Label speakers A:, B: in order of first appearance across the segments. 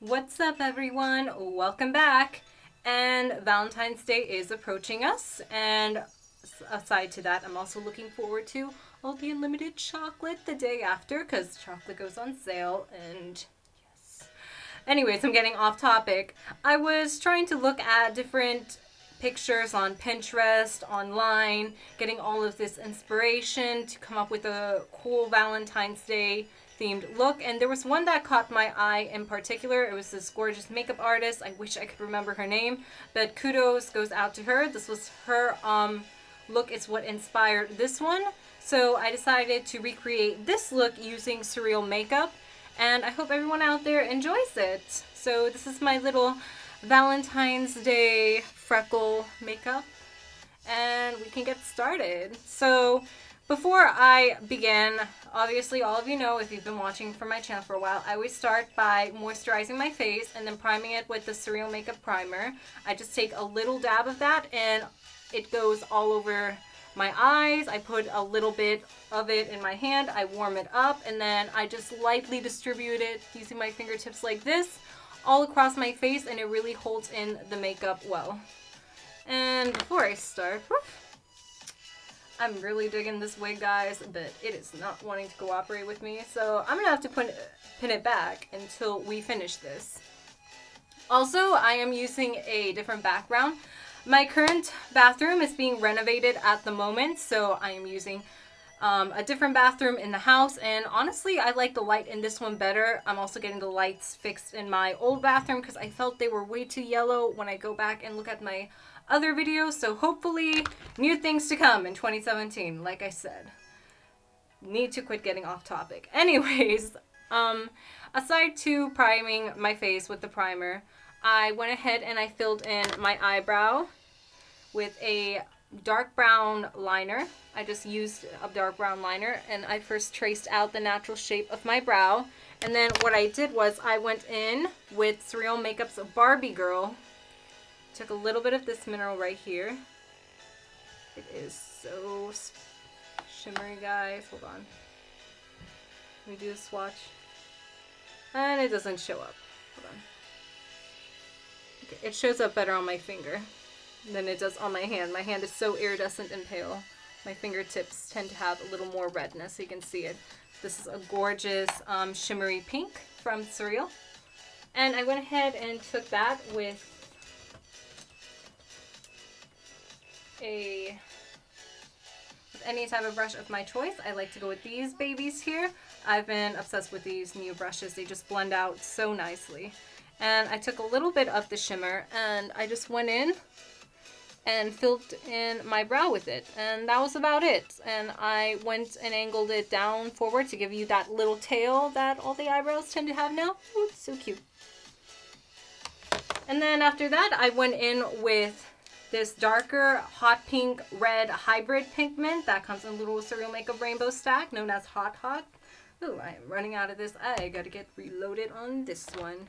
A: What's up, everyone? Welcome back. And Valentine's Day is approaching us, and aside to that, I'm also looking forward to all the unlimited chocolate the day after, because chocolate goes on sale. And yes, anyways, I'm getting off topic. I was trying to look at different pictures on Pinterest, online, getting all of this inspiration to come up with a cool Valentine's Day themed look, and there was one that caught my eye in particular. It was this gorgeous makeup artist. I wish I could remember her name, but kudos goes out to her. This was her look. It's what inspired this one, so I decided to recreate this look using Surreal Makeup, and I hope everyone out there enjoys it. So this is my little Valentine's Day freckle makeup, and we can get started. So before I begin, obviously all of you know, if you've been watching for my channel for a while, I always start by moisturizing my face and then priming it with the Surreal Makeup primer. I just take a little dab of that and it goes all over my eyes. I put a little bit of it in my hand, I warm it up, and then I just lightly distribute it using my fingertips like this all across my face, and it really holds in the makeup well. And before I start, I'm really digging this wig, guys, but it is not wanting to cooperate with me, so I'm gonna have to pin it back until we finish this. Also, I am using a different background. My current bathroom is being renovated at the moment, so I am using a different bathroom in the house, and honestly, I like the light in this one better. I'm also getting the lights fixed in my old bathroom because I felt they were way too yellow when I go back and look at my other videos, so hopefully new things to come in 2017. Like I said, need to quit getting off topic. Anyways, aside to priming my face with the primer, I went ahead and I filled in my eyebrow with a dark brown liner. I just used a dark brown liner, and I first traced out the natural shape of my brow, and then what I did was I went in with Surreal Makeup's Barbie Girl. Took a little bit of this mineral right here. It is so shimmery, guys. Hold on. Let me do a swatch. And it doesn't show up. Hold on. Okay, it shows up better on my finger than it does on my hand. My hand is so iridescent and pale. My fingertips tend to have a little more redness, so you can see it. This is a gorgeous shimmery pink from Surreal. And I went ahead and took that with any type of brush of my choice. I like to go with these babies here. I've been obsessed with these new brushes. They just blend out so nicely. And I took a little bit of the shimmer and I just went in and filled in my brow with it, and that was about it. And I went and angled it down forward to give you that little tail that all the eyebrows tend to have now. Ooh, it's so cute. And then after that, I went in with this darker hot pink red hybrid pigment that comes in a little Surreal Makeup rainbow stack known as Hot Hot. Ooh, I am running out of this. I gotta get reloaded on this one.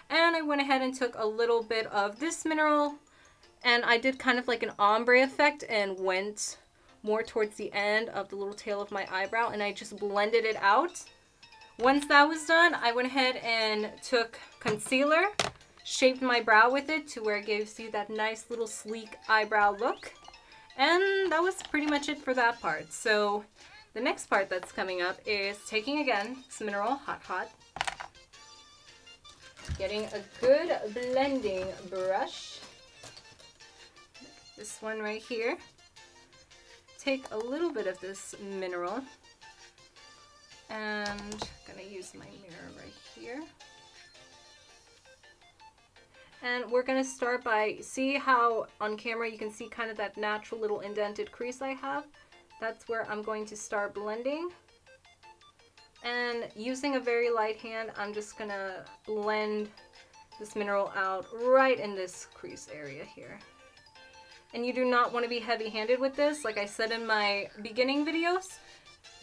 A: And I went ahead and took a little bit of this mineral, and I did kind of like an ombre effect and went more towards the end of the little tail of my eyebrow, and I just blended it out. Once that was done, I went ahead and took concealer, shaped my brow with it to where it gives you that nice little sleek eyebrow look. And that was pretty much it for that part. So the next part that's coming up is taking, again, this mineral, Hot Hot, getting a good blending brush. This one right here. Take a little bit of this mineral, and I'm gonna use my mirror right here. And we're gonna start by, see how on camera you can see kind of that natural little indented crease I have? That's where I'm going to start blending. And using a very light hand, I'm just gonna blend this mineral out right in this crease area here. And you do not want to be heavy-handed with this. Like I said in my beginning videos,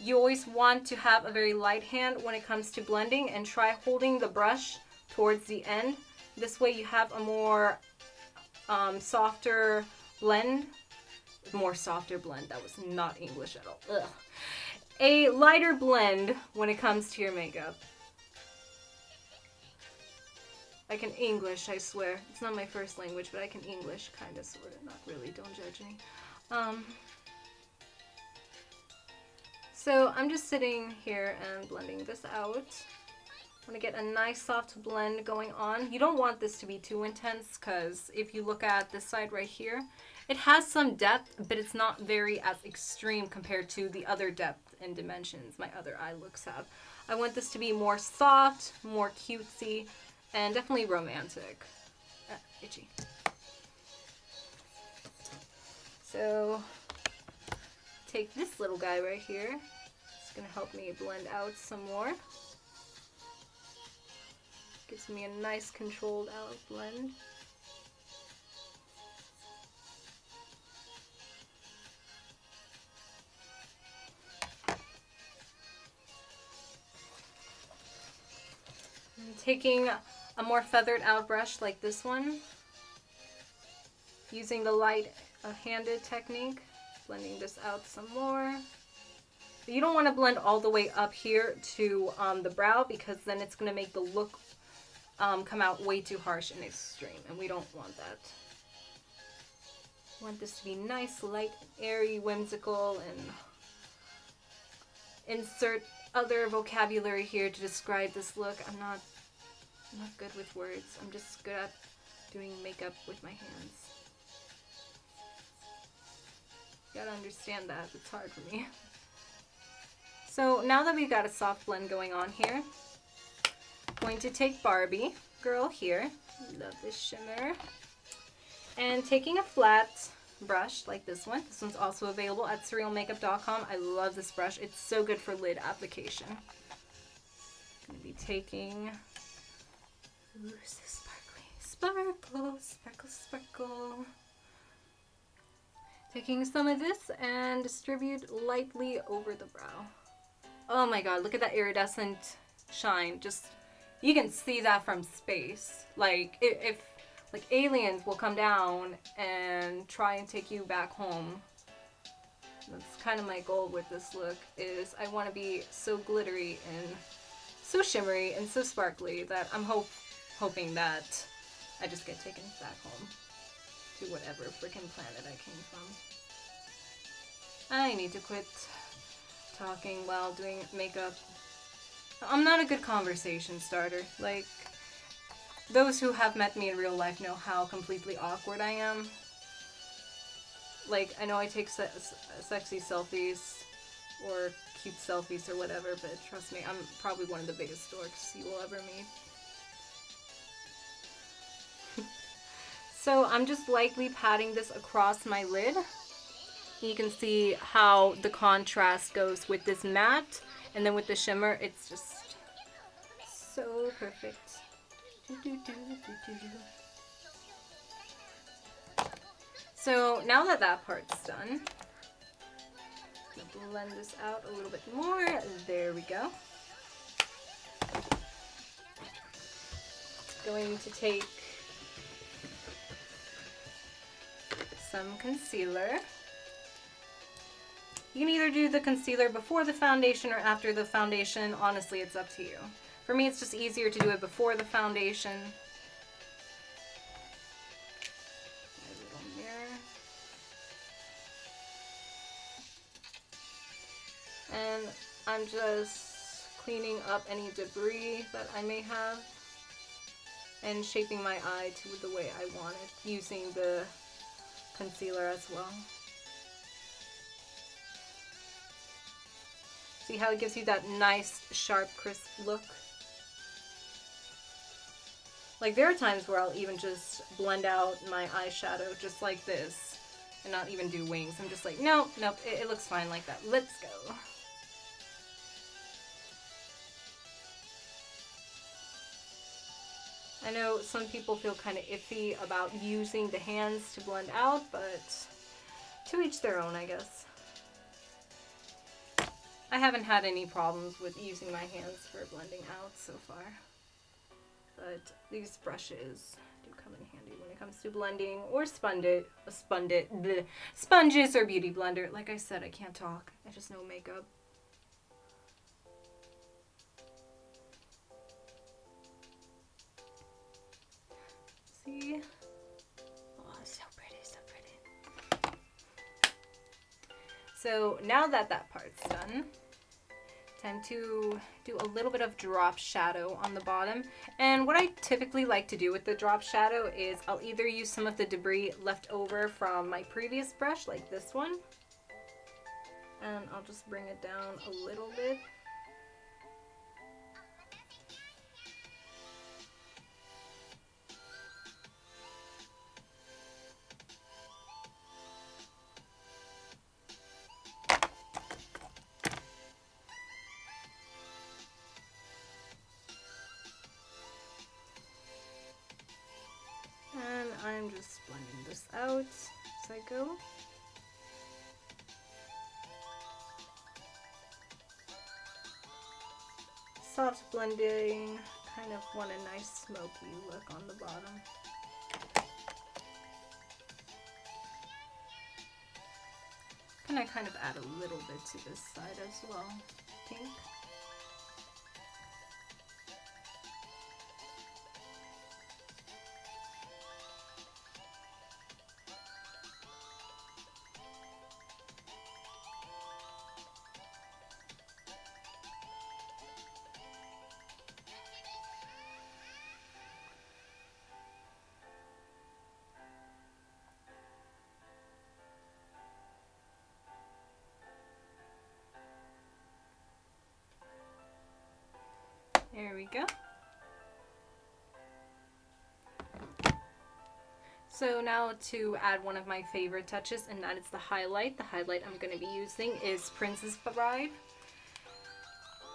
A: you always want to have a very light hand when it comes to blending, and try holding the brush towards the end. This way you have a more softer blend. That was not English at all. Ugh. A lighter blend when it comes to your makeup. I can English, I swear. It's not my first language, but I can English, kind of, sort of. Not really, don't judge me. So I'm just sitting here and blending this out. I want to get a nice soft blend going on. You don't want this to be too intense because if you look at this side right here, it has some depth, but it's not very as extreme compared to the other depth and dimensions my other eye looks have. I want this to be more soft, more cutesy, and definitely romantic. Itchy. So take this little guy right here. It's gonna help me blend out some more. Gives me a nice controlled out blend. I'm taking a more feathered out brush like this one, using the light handed technique, blending this out some more. But you don't want to blend all the way up here to the brow because then it's going to make the look come out way too harsh and extreme, and we don't want that. I want this to be nice, light, airy, whimsical, and insert other vocabulary here to describe this look. I'm not good with words. I'm just good at doing makeup with my hands. You gotta understand that. It's hard for me. So now that we've got a soft blend going on here, I'm going to take Barbie girl here. Love this shimmer. And taking a flat brush like this one. This one's also available at surrealmakeup.com. I love this brush. It's so good for lid application. I'm going to be taking... Ooh, so sparkly. Sparkle, sparkle, sparkle. Taking some of this and distribute lightly over the brow. Oh my god, look at that iridescent shine. Just, you can see that from space. Like, if like aliens will come down and try and take you back home. That's kind of my goal with this look, is I want to be so glittery and so shimmery and so sparkly that I'm hoping that I just get taken back home to whatever freaking planet I came from. I need to quit talking while doing makeup. I'm not a good conversation starter. Like, those who have met me in real life know how completely awkward I am. Like, I know I take sexy selfies or cute selfies or whatever, but trust me, I'm probably one of the biggest dorks you will ever meet. So I'm just lightly patting this across my lid. You can see how the contrast goes with this matte, and then with the shimmer, it's just so perfect. So now that that part's done, I'm gonna blend this out a little bit more. There we go. Going to take some concealer. You can either do the concealer before the foundation or after the foundation. Honestly, it's up to you. For me, it's just easier to do it before the foundation. My little mirror. And I'm just cleaning up any debris that I may have and shaping my eye to the way I want it, using the concealer as well. See how it gives you that nice, sharp, crisp look? Like, there are times where I'll even just blend out my eyeshadow just like this and not even do wings. I'm just like, nope, it looks fine like that. Let's go. I know some people feel kind of iffy about using the hands to blend out, but to each their own, I guess. I haven't had any problems with using my hands for blending out so far. But these brushes do come in handy when it comes to blending or sponges or beauty blender. Like I said, I can't talk. I just know makeup. So now that that part's done, time to do a little bit of drop shadow on the bottom. And what I typically like to do with the drop shadow is I'll either use some of the debris left over from my previous brush, like this one, and I'll just bring it down a little bit. And I'm just blending this out as I go. Soft blending, kind of want a nice smoky look on the bottom. And I kind of add a little bit to this side as well, pink. There we go. So now to add one of my favorite touches, and that is the highlight. The highlight I'm going to be using is Princess Bride.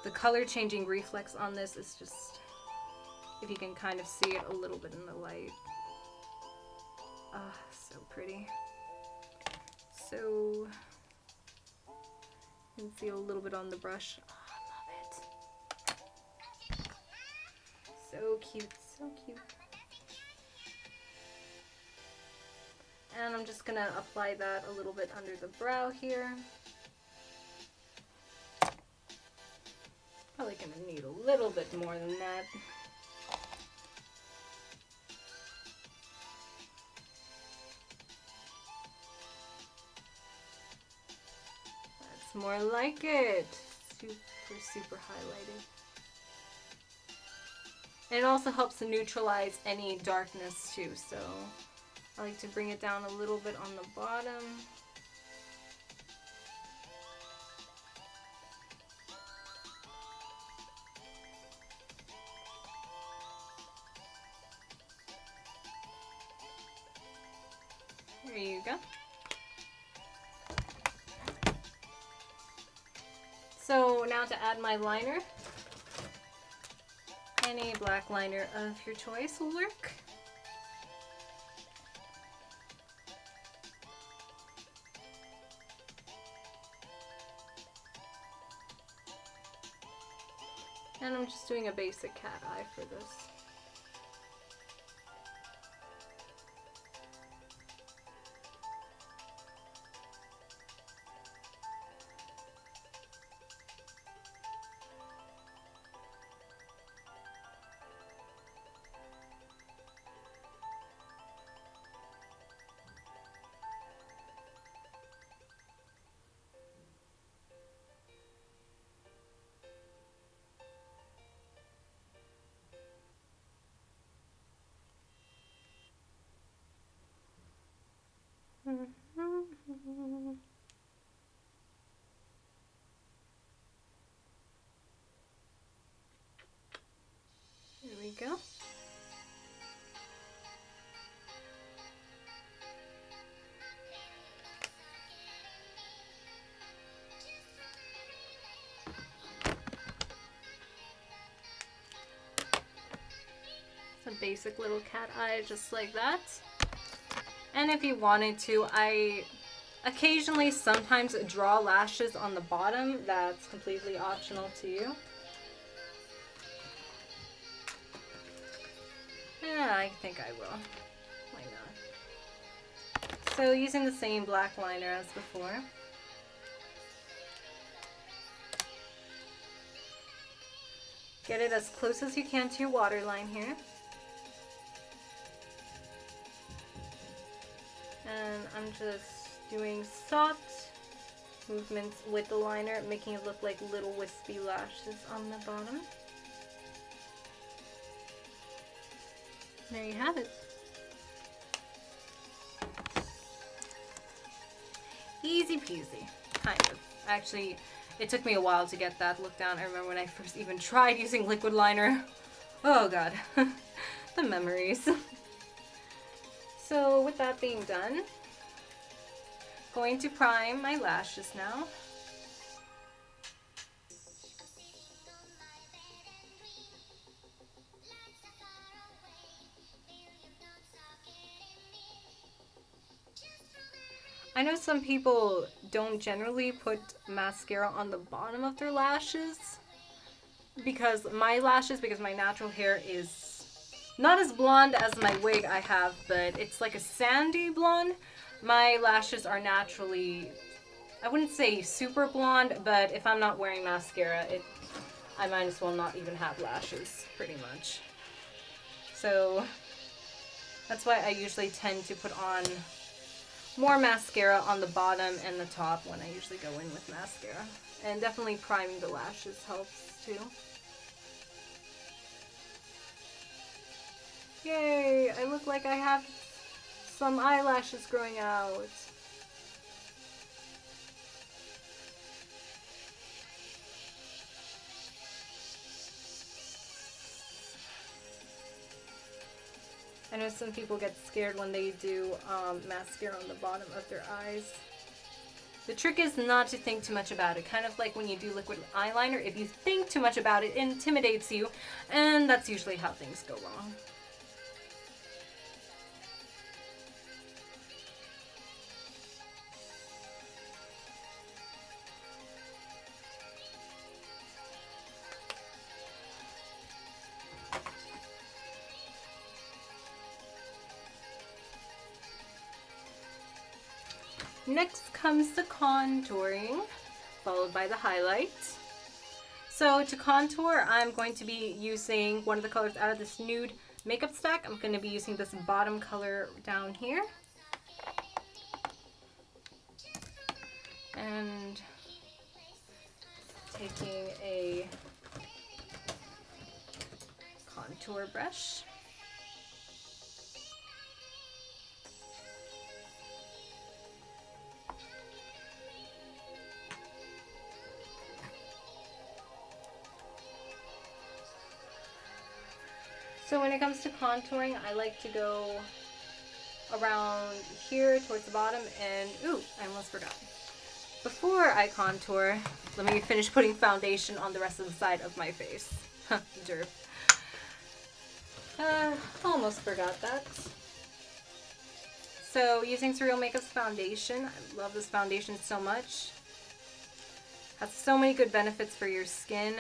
A: The color changing reflex on this is just, if you can kind of see it a little bit in the light. Ah, so pretty. So, you can see a little bit on the brush. So cute, so cute. And I'm just gonna apply that a little bit under the brow here. Probably gonna need a little bit more than that. That's more like it. Super, super highlighted. And it also helps to neutralize any darkness too, so I like to bring it down a little bit on the bottom. There you go. So now to add my liner. Any black liner of your choice will work. And I'm just doing a basic cat eye for this. There we go. Some basic little cat eye just like that. And if you wanted to, I occasionally sometimes draw lashes on the bottom. That's completely optional to you. Yeah, I think I will. Why not? So using the same black liner as before. Get it as close as you can to your waterline here. And I'm just doing soft movements with the liner, making it look like little wispy lashes on the bottom. There you have it. Easy peasy, kind of. Actually, it took me a while to get that look down. I remember when I first even tried using liquid liner. Oh god, the memories. So with that being done, going to prime my lashes now. I know some people don't generally put mascara on the bottom of their lashes because my natural hair is not as blonde as my wig I have, but it's like a sandy blonde. My lashes are naturally, I wouldn't say super blonde, but if I'm not wearing mascara, I might as well not even have lashes, pretty much. So that's why I usually tend to put on more mascara on the bottom and the top when I usually go in with mascara. And definitely priming the lashes helps too. Yay! I look like I have some eyelashes growing out. I know some people get scared when they do mascara on the bottom of their eyes. The trick is not to think too much about it. Kind of like when you do liquid eyeliner. If you think too much about it, it intimidates you. And that's usually how things go wrong. Next comes the contouring, followed by the highlight. So to contour, I'm going to be using one of the colors out of this nude makeup stack. I'm going to be using this bottom color down here. And taking a contour brush. So when it comes to contouring, I like to go around here towards the bottom and, ooh, I almost forgot. Before I contour, let me finish putting foundation on the rest of the side of my face. Derp. Almost forgot that. So using Surreal Makeup's foundation, I love this foundation so much. Has so many good benefits for your skin.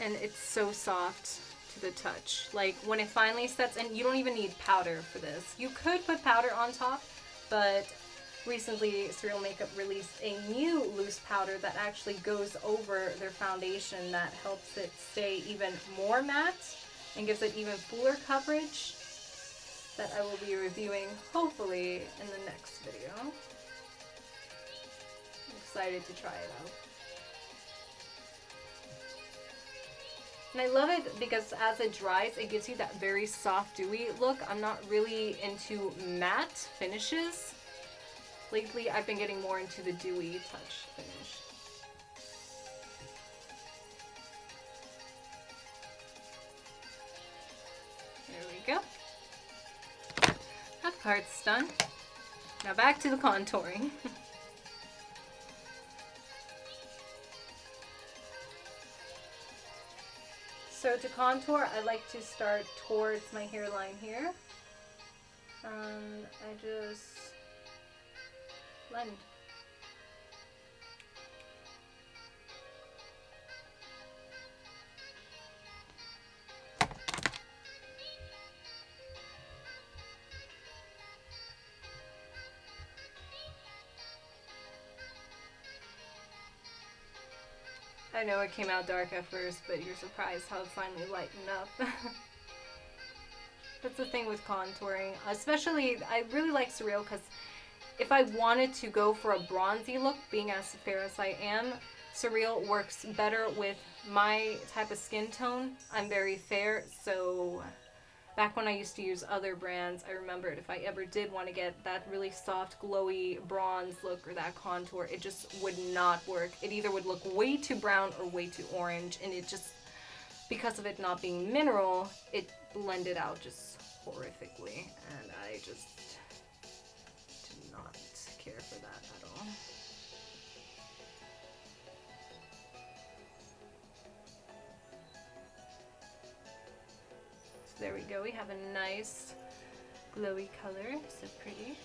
A: And it's so soft to the touch. Like when it finally sets, and you don't even need powder for this. You could put powder on top, but recently Surreal Makeup released a new loose powder that actually goes over their foundation that helps it stay even more matte and gives it even fuller coverage that I will be reviewing hopefully in the next video. I'm excited to try it out. And I love it because as it dries, it gives you that very soft, dewy look. I'm not really into matte finishes. Lately, I've been getting more into the dewy touch finish. There we go. That part's done. Now back to the contouring. So to contour, I like to start towards my hairline here. I just blend. I know it came out dark at first, but you're surprised how it finally lightened up. That's the thing with contouring. Especially, I really like Surreal because if I wanted to go for a bronzy look, being as fair as I am, Surreal works better with my type of skin tone. I'm very fair, so back when I used to use other brands, I remembered if I ever did want to get that really soft, glowy bronze look or that contour, it just would not work. It either would look way too brown or way too orange, and it just, because of it not being mineral, it blended out just horrifically, and I just did not care for that at all. So there we go, we have a nice glowy color, so pretty.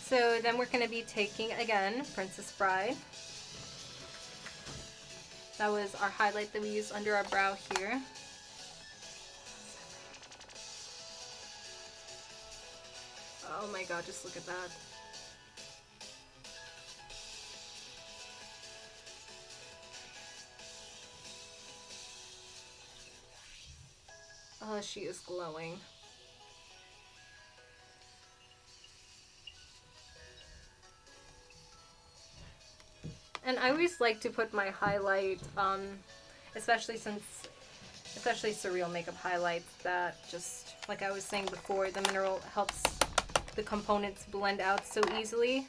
A: So then we're going to be taking, again, Princess Bride. That was our highlight that we used under our brow here. Oh my god, just look at that. Oh, she is glowing. And I always like to put my highlight, especially Surreal Makeup highlights, that just, like I was saying before, the mineral helps the components blend out so easily.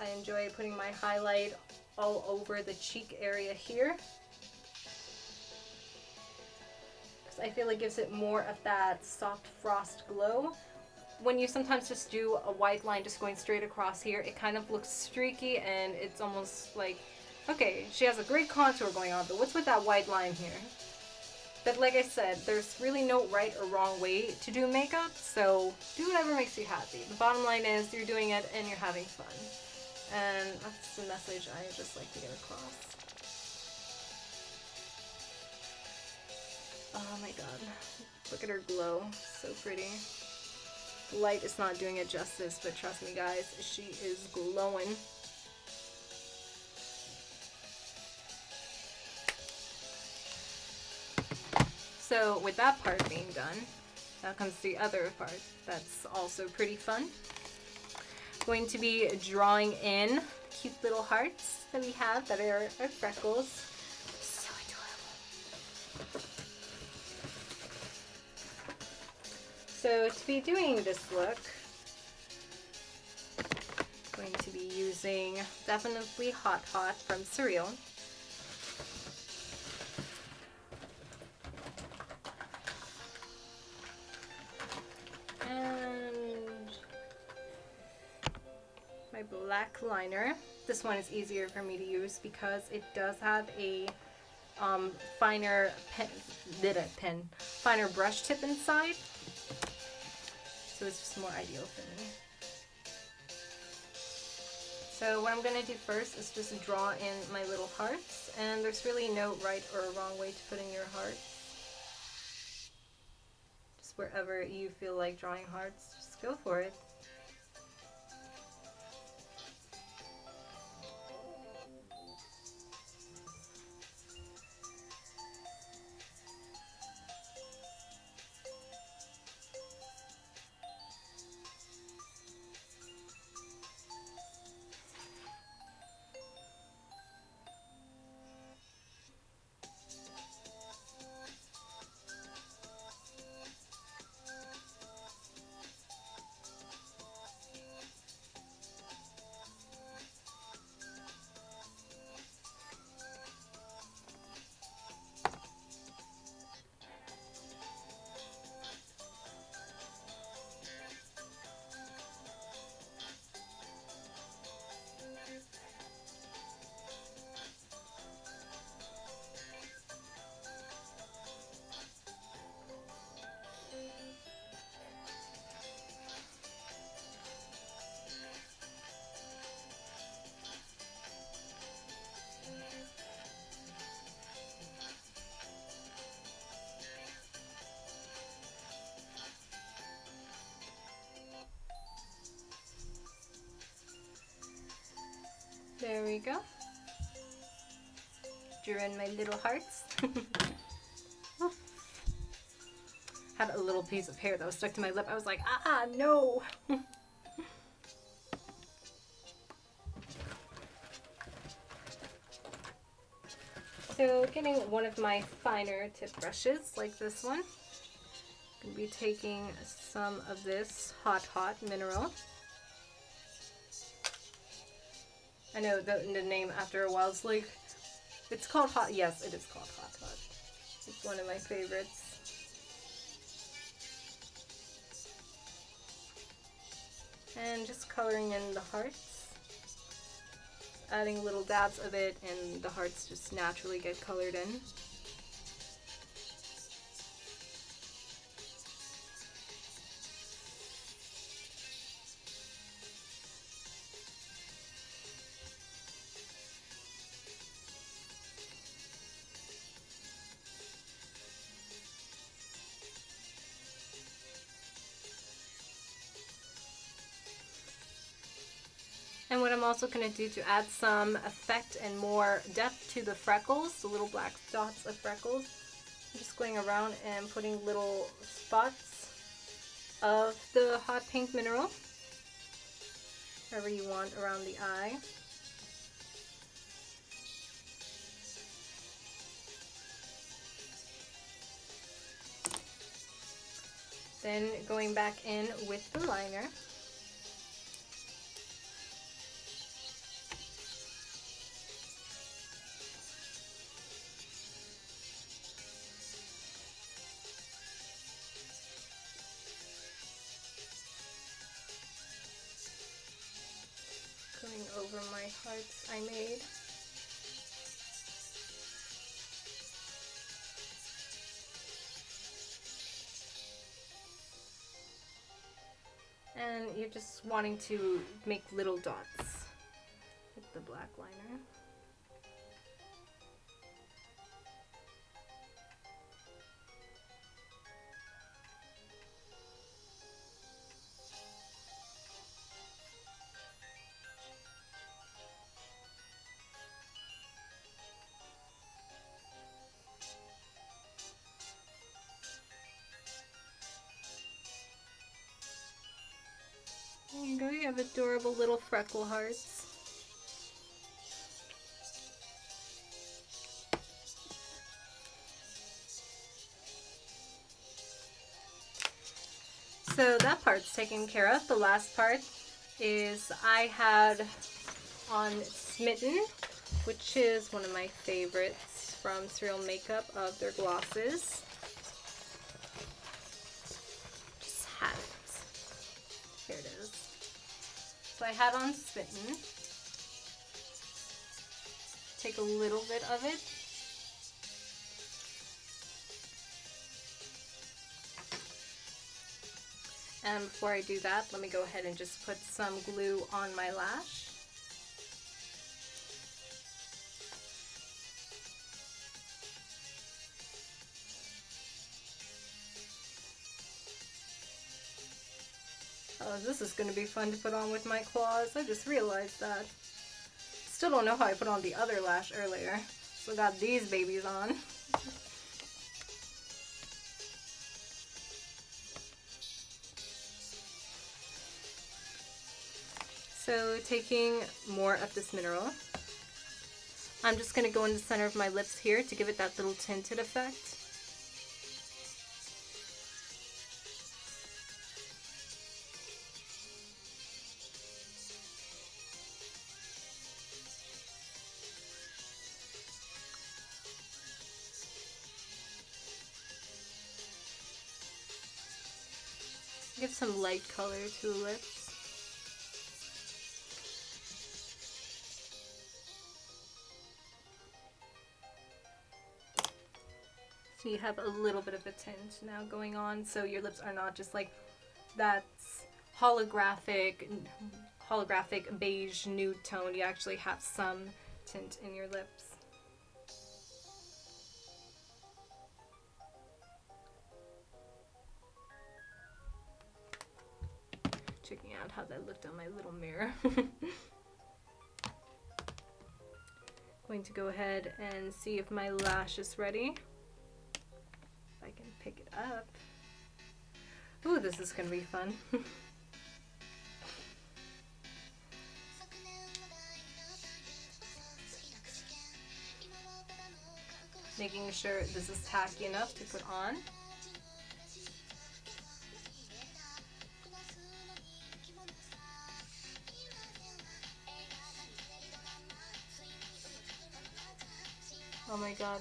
A: I enjoy putting my highlight all over the cheek area here, because I feel it gives it more of that soft frost glow. When you sometimes just do a white line just going straight across here, it kind of looks streaky and it's almost like, okay, she has a great contour going on, but what's with that white line here? But like I said, there's really no right or wrong way to do makeup, so do whatever makes you happy. The bottom line is you're doing it and you're having fun. And that's the message I just like to get across. Oh my god, look at her glow, so pretty. Light is not doing it justice, but trust me guys, she is glowing. So with that part being done, now comes the other part that's also pretty fun. Going to be drawing in cute little hearts that we have that are Freckles. So adorable. So to be doing this look, I'm going to be using definitely Hot Hot from Surreal. And my black liner. This one is easier for me to use because it does have a finer finer brush tip inside. So it's just more ideal for me. So what I'm going to do first is just draw in my little hearts, and there's really no right or wrong way to put in your heart. Just wherever you feel like drawing hearts, just go for it. There we go. Drew in my little hearts. Had a little piece of hair that was stuck to my lip. I was like, no. So getting one of my finer tip brushes like this one. I'm going to be taking some of this Hot Mineral. I know the name after a while is like, it's called Hot. Yes, it is called Hot. It's one of my favorites. And just coloring in the hearts. Adding little dabs of it and the hearts just naturally get colored in. And what I'm also going to do to add some effect and more depth to the freckles, the little black dots of freckles, I'm just going around and putting little spots of the hot pink mineral, wherever you want around the eye. Then going back in with the liner. Going over my hearts I made. And you're just wanting to make little dots with the black liner. There you go, you have adorable little freckle hearts. So that part's taken care of. The last part is I had on Smitten, which is one of my favorites from Surreal Makeup of their glosses. Just had it. Here it is. So I had on Smitten. Take a little bit of it. And before I do that, let me go ahead and just put some glue on my lash. Oh, this is going to be fun to put on with my claws. I just realized that. Still don't know how I put on the other lash earlier. So got these babies on. So taking more of this mineral, I'm just going to go in the center of my lips here to give it that little tinted effect. Give some light color to the lips. So you have a little bit of a tint now going on, so your lips are not just like that holographic beige nude tone. You actually have some tint in your lips. Checking out how that looked on my little mirror. Going going to go ahead and see if my lash is ready. If I can pick it up. Ooh, this is gonna be fun. Making sure this is tacky enough to put on. Oh my god.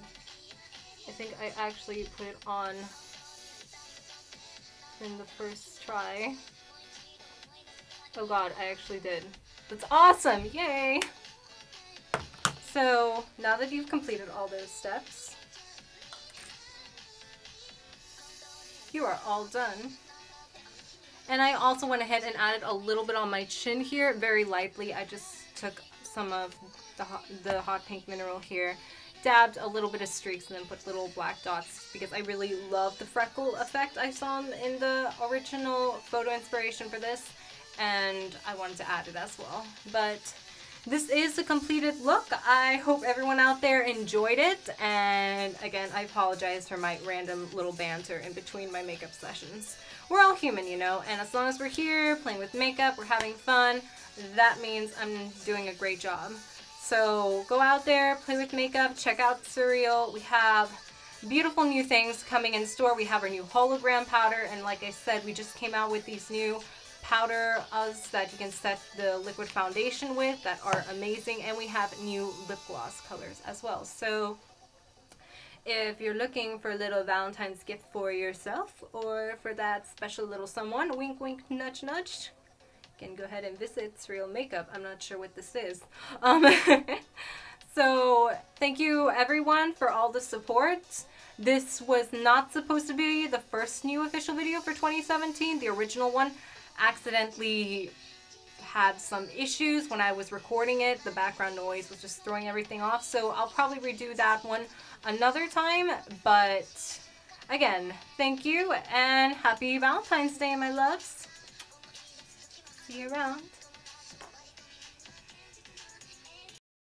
A: I think I actually put it on in the first try. Oh god, I actually did. That's awesome! Yay! So, now that you've completed all those steps, you are all done. And I also went ahead and added a little bit on my chin here, very lightly. I just took some of the hot pink mineral here, dabbed a little bit of streaks, and then put little black dots because I really love the freckle effect I saw in the original photo inspiration for this, and I wanted to add it as well. But this is the completed look. I hope everyone out there enjoyed it, and again, I apologize for my random little banter in between my makeup sessions. We're all human, you know, and as long as we're here playing with makeup, we're having fun, that means I'm doing a great job. So go out there, play with makeup, check out Surreal. We have beautiful new things coming in store. We have our new hologram powder, and like I said, we just came out with these new powder that you can set the liquid foundation with that are amazing, and we have new lip gloss colors as well. So if you're looking for a little Valentine's gift for yourself or for that special little someone, wink wink nudge nudge, you can go ahead and visit Surreal Makeup. I'm not sure what this is. So thank you everyone for all the support. This was not supposed to be the first new official video for 2017. The original one accidentally had some issues when I was recording it. The background noise was just throwing everything off, so I'll probably redo that one another time. But again, thank you and happy Valentine's Day, my loves. See you around.